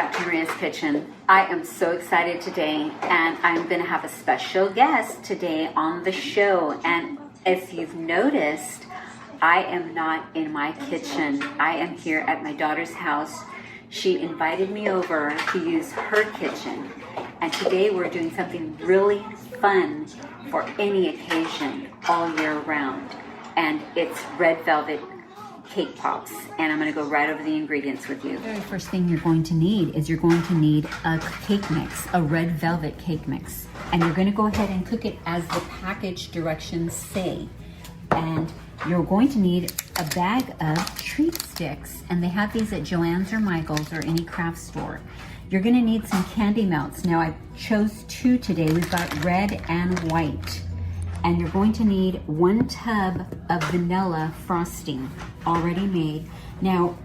back to Maria's Kitchen. I am so excited today, and I'm going to have a special guest today on the show. And as you've noticed, I am not in my kitchen. I am here at my daughter's house. She invited me over to use her kitchen. And today we're doing something really fun for any occasion all year round. And it's red velvet cake pops, and I'm going to go right over the ingredients with you. The very first thing you're going to need is you're going to need a cake mix, a red velvet cake mix, and you're going to go ahead and cook it as the package directions say. And you're going to need a bag of treat sticks, and they have these at Joann's or Michael's or any craft store. You're going to need some candy melts. Now I chose 2 today. We've got red and white. And you're going to need 1 tub of vanilla frosting already made. Now,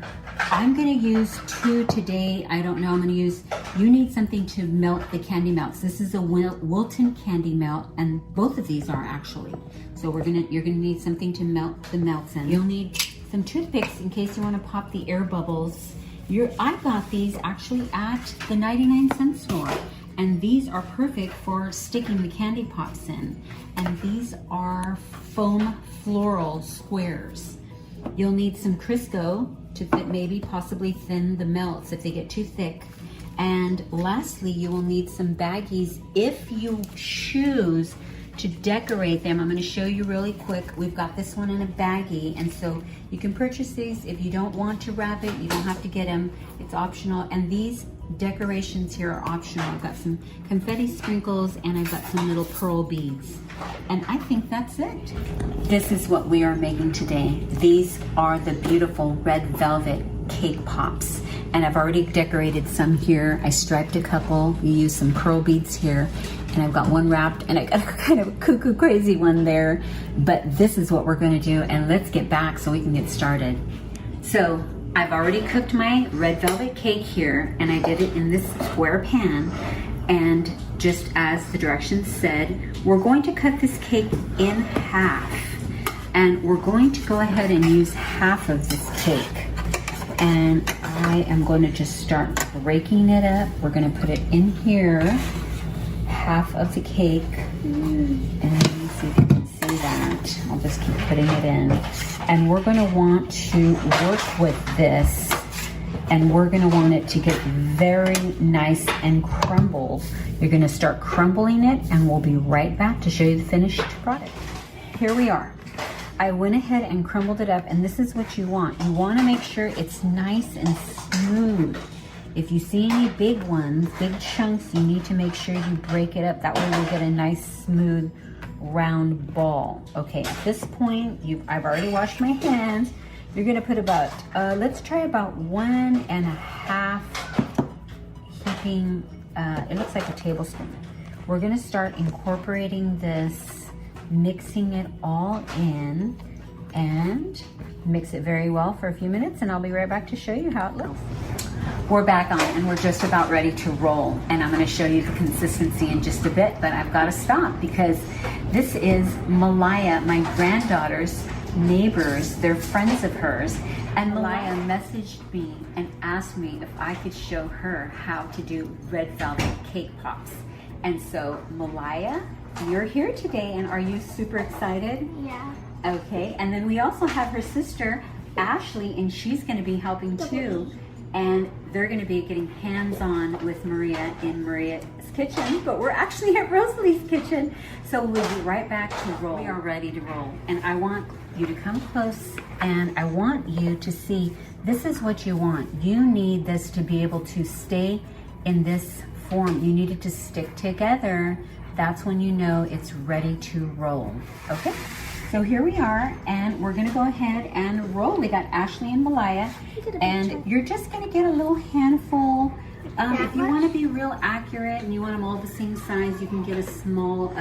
I'm gonna use 2 today. I don't know, I'm gonna use, you need something to melt the candy melts. This is a Wilton candy melt, and both of these are actually. So you're gonna need something to melt the melts in. You'll need some toothpicks in case you wanna pop the air bubbles. I got these actually at the 99-cent store. And these are perfect for sticking the candy pops in. And these are foam floral squares. You'll need some Crisco to maybe possibly thin the melts if they get too thick. And lastly, you will need some baggies if you choose to decorate them. I'm going to show you really quick. We've got this one in a baggie, and so you can purchase these. If you don't want to wrap it, you don't have to get them. It's optional. And these decorations here are optional. I've got some confetti sprinkles, and I've got some little pearl beads. And I think that's it. This is what we are making today. These are the beautiful red velvet cake pops. And I've already decorated some here. I striped a couple. We used some pearl beads here. And I've got one wrapped, and I got a kind of cuckoo crazy one there. But this is what we're gonna do, and let's get back so we can get started. So I've already cooked my red velvet cake here, and I did it in this square pan. And just as the directions said, we're going to cut this cake in half. And we're going to go ahead and use half of this cake. And I am going to just start breaking it up. We're gonna put it in here, half of the cake. And let me see if you can see that. I'll just keep putting it in. And we're gonna want to work with this, and we're gonna want it to get very nice and crumbled. You're gonna start crumbling it, and we'll be right back to show you the finished product. Here we are. I went ahead and crumbled it up, and this is what you want. You wanna make sure it's nice and smooth. If you see any big ones, big chunks, you need to make sure you break it up. That way we'll get a nice, smooth, round ball. Okay, at this point, I've already washed my hands. You're gonna put about, let's try about 1.5 heaping, it looks like a tablespoon. We're gonna start incorporating this, mixing it all in, and mix it very well for a few minutes, and I'll be right back to show you how it looks. We're back on, and we're just about ready to roll, and I'm going to show you the consistency in just a bit, but I've got to stop because this is Malaya, my granddaughter's neighbors. They're friends of hers, and Malaya messaged me and asked me if I could show her how to do red velvet cake pops. And so Malaya, you're here today, and are you super excited? Yeah. Okay, and then we also have her sister Ashley, and she's going to be helping too. And they're going to be getting hands-on with Maria in Maria's kitchen, but we're actually at Rosalie's kitchen. So we'll be right back to roll. We are ready to roll. And I want you to come close, and I want you to see, this is what you want. You need this to be able to stay in this form. You need it to stick together. That's when you know it's ready to roll. Okay? So here we are, and we're gonna go ahead and roll. We got Ashley and Malaya, and you're just gonna get a little handful. If you wanna be real accurate and you want them all the same size, you can get a small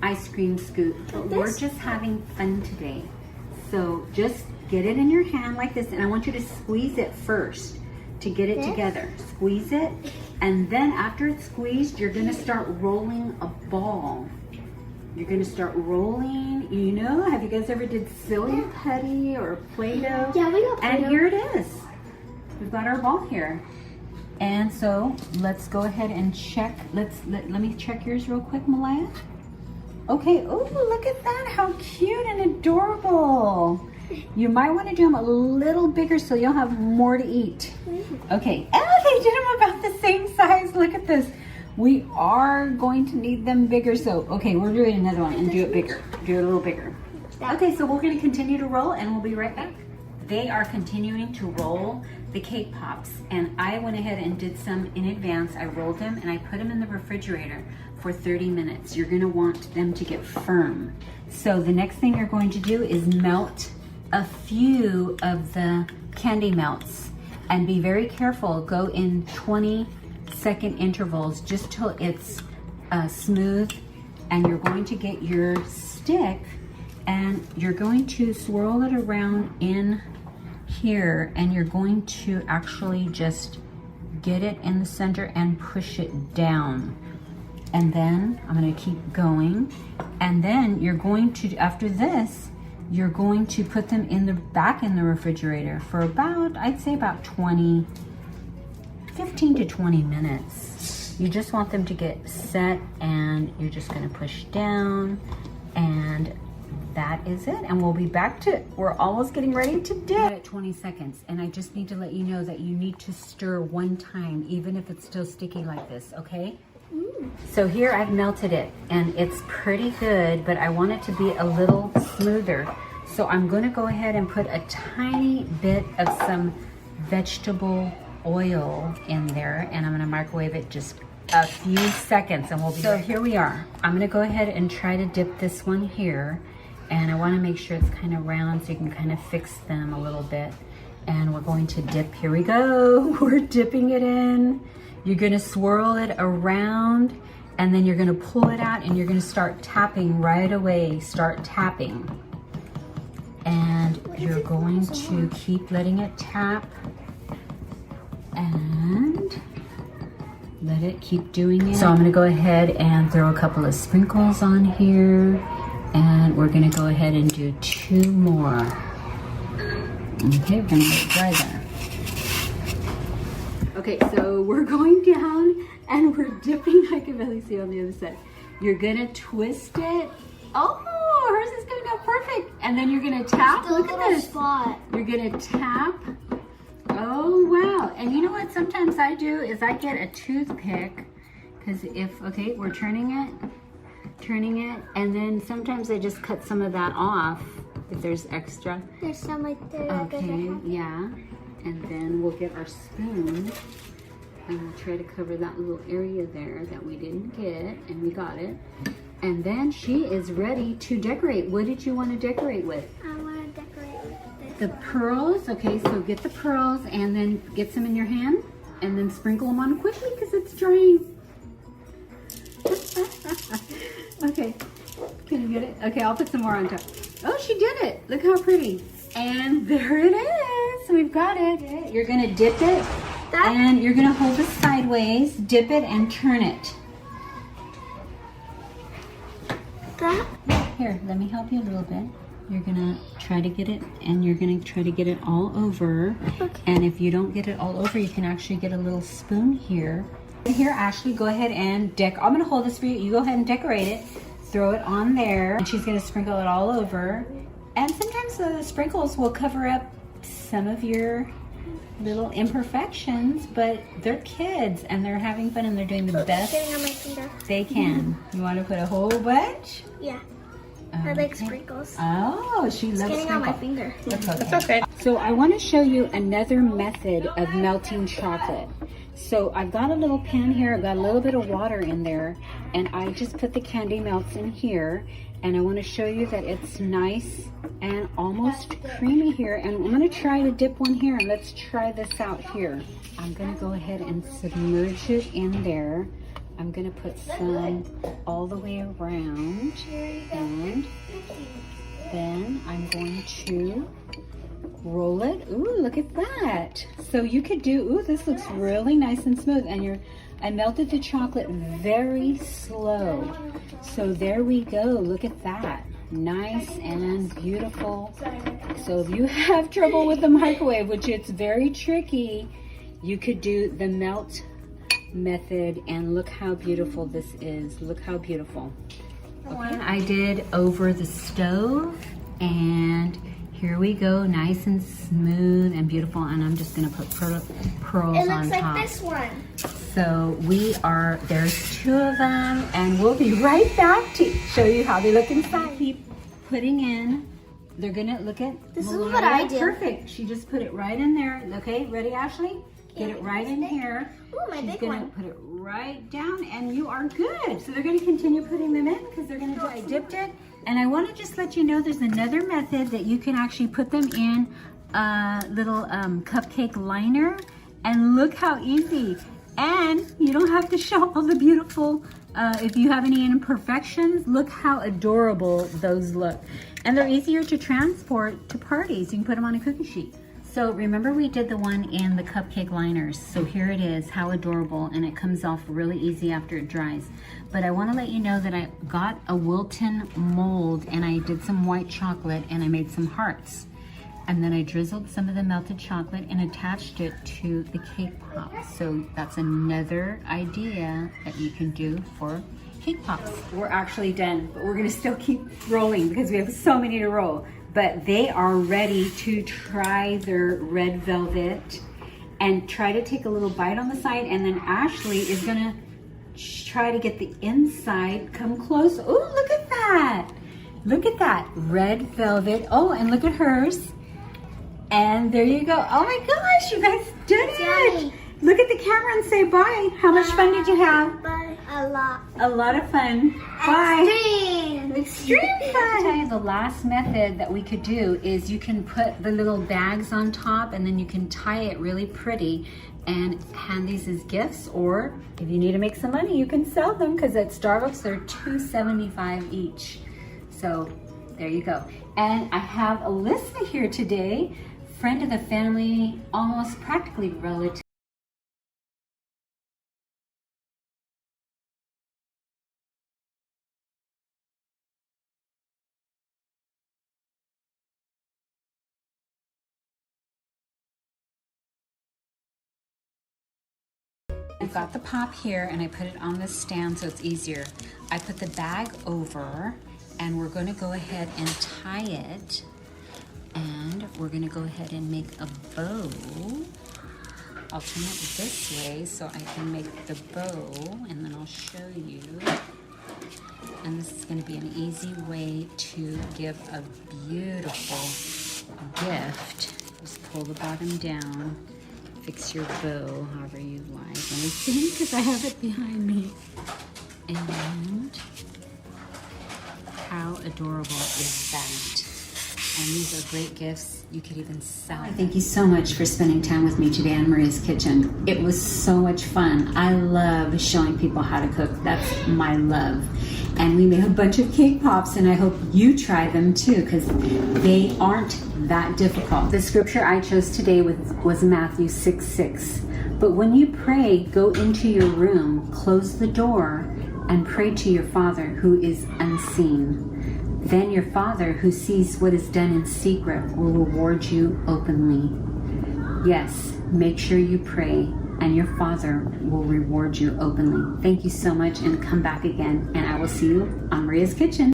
ice cream scoop. But we're just having fun today. So just get it in your hand like this, and I want you to squeeze it first to get it together. Squeeze it, and then after it's squeezed, you're gonna start rolling a ball. You're gonna start rolling, you know, have you guys ever did silly putty or Play-Doh? Yeah, we got Play-Doh. And here it is. We've got our ball here. And so let's go ahead and check. Let me check yours real quick, Malaya. Okay, oh, look at that, how cute and adorable. You might want to do them a little bigger so you'll have more to eat. Okay, oh, they did them about the same size. Look at this. We are going to need them bigger, so okay, we're doing another one and do it bigger. Do it a little bigger. Okay, so we're going to continue to roll and we'll be right back. They are continuing to roll the cake pops, and I went ahead and did some in advance. I rolled them and I put them in the refrigerator for 30 minutes. You're going to want them to get firm. So the next thing you're going to do is melt a few of the candy melts, and be very careful. Go in 20-second intervals just till it's smooth, and you're going to get your stick and you're going to swirl it around in here, and you're going to actually just get it in the center and push it down. And then I'm going to keep going, and then you're going to, after this, you're going to put them back in the refrigerator for about, I'd say about 15 to 20 minutes. You just want them to get set, and you're just going to push down, and that is it. And we'll be back to it. We're almost getting ready to dip. At 20 seconds, and I just need to let you know that you need to stir one time, even if it's still sticky like this, okay? So here I've melted it, and it's pretty good, but I want it to be a little smoother. So I'm going to go ahead and put a tiny bit of some vegetable oil in there, and I'm going to microwave it just a few seconds, and we'll be so right. Here we are. I'm going to go ahead and try to dip this one here, and I want to make sure it's kind of round so you can kind of fix them a little bit. And we're going to dip. Here we go. We're dipping it in. You're going to swirl it around, and then you're going to pull it out, and you're going to start tapping right away. Start tapping. And you're going to keep letting it tap, and let it keep doing it. So I'm going to go ahead and throw a couple of sprinkles on here, and we're going to go ahead and do 2 more. Okay, we're going to let it dry there. Okay, so we're going down and we're dipping. I can barely see on the other side. You're gonna twist it. Oh, hers is gonna go perfect. And then you're gonna tap. Look at this spot. You're gonna tap. Oh wow! And you know what? Sometimes I do is I get a toothpick, because okay, we're turning it, and then sometimes I just cut some of that off if there's extra. There's some right there. Okay, yeah. And then we'll get our spoon, and we'll try to cover that little area there that we didn't get, and we got it. And then she is ready to decorate. What did you want to decorate with? I want to decorate with this. The pearls. Okay, so get the pearls and then get some in your hand, and then sprinkle them on quickly because it's drying. Okay, can you get it? Okay, I'll put some more on top. Oh, she did it. Look how pretty. And there it is. We've got it. You're going to dip it, and you're going to hold it sideways, dip it, and turn it. Here, let me help you a little bit. You're going to try to get it, and you're going to try to get it all over. Okay. And if you don't get it all over, you can actually get a little spoon here. Here, Ashley, go ahead and I'm going to hold this for you. You go ahead and decorate it. Throw it on there, and she's going to sprinkle it all over. And sometimes the sprinkles will cover up some of your little imperfections, but they're kids and they're having fun and they're doing the best Getting on my finger. they can. You want to put a whole bunch? Yeah. I like sprinkles. Oh, she loves getting sprinkles. on my finger. That's okay. So I want to show you another method of melting chocolate. So I've got a little pan here. I've got a little bit of water in there, and I just put the candy melts in here. And I want to show you that it's nice and almost creamy here. And I'm going to try to dip one here. And let's try this out here. I'm going to go ahead and submerge it in there. I'm going to put some all the way around. And then I'm going to roll it. Ooh, look at that. So you could do, ooh, this looks really nice and smooth. And I melted the chocolate very slow. So there we go. Look at that. Nice and beautiful. So if you have trouble with the microwave, which it's very tricky, You could do the melt method, and look how beautiful this is. Look how beautiful. Okay, I did over the stove, and here we go, nice and smooth and beautiful. And I'm just gonna put pearls on top. It looks like this one. So there's 2 of them, and we'll be right back to show you how they look inside. Keep putting in. They're gonna look at. This is what I did. Perfect. She just put it right in there. Okay, ready, Ashley? Get it right in here. Ooh, my She's big gonna one. put it right down, and you are good. So they're gonna continue putting them in because they're gonna do. I dipped it, and I want to just let you know there's another method that you can actually put them in a little cupcake liner, and look how easy. And you don't have to show all the beautiful. If you have any imperfections, look how adorable those look. And they're easier to transport to parties. You can put them on a cookie sheet. So remember we did the one in the cupcake liners. So here it is, how adorable, and it comes off really easy after it dries. But I want to let you know that I got a Wilton mold, and I did some white chocolate, and I made some hearts. And then I drizzled some of the melted chocolate and attached it to the cake pop. So that's another idea that you can do for cake pops. We're actually done, but we're gonna still keep rolling because we have so many to roll. But they are ready to try their red velvet and try to take a little bite on the side, and then Ashley is gonna try to get the inside. Come close. Oh, look at that. Look at that, red velvet. Oh, and look at hers. And there you go. Oh my gosh, you guys did it. Yummy. Look at the camera and say bye. How much fun did you have? Bye. A lot. A lot of fun. Bye. Extreme fun. The last method that we could do is you can put the little bags on top, and then you can tie it really pretty and hand these as gifts, or if you need to make some money, you can sell them, because at Starbucks they're $2.75 each. So there you go. And I have Alyssa here today, friend of the family, almost practically relative. I've got the pop here, and I put it on this stand so it's easier. I put the bag over, and we're going to go ahead and tie it, and we're going to go ahead and make a bow. I'll turn it this way so I can make the bow, and then I'll show you. And this is going to be an easy way to give a beautiful gift. Just pull the bottom down. Fix your bow however you like. Let me see, because I have it behind me. And how adorable is that? And these are great gifts. You could even sell. Thank you so much for spending time with me today on Maria's Kitchen. It was so much fun. I love showing people how to cook. That's my love. And we made a bunch of cake pops, and I hope you try them too, because they aren't that difficult. The scripture I chose today was Mathew 6:6. But when you pray, go into your room, close the door, and pray to your Father who is unseen. Then your Father who sees what is done in secret will reward you openly. Yes, make sure you pray, and your Father will reward you openly. Thank you so much, and come back again, and I will see you on Maria's Kitchen.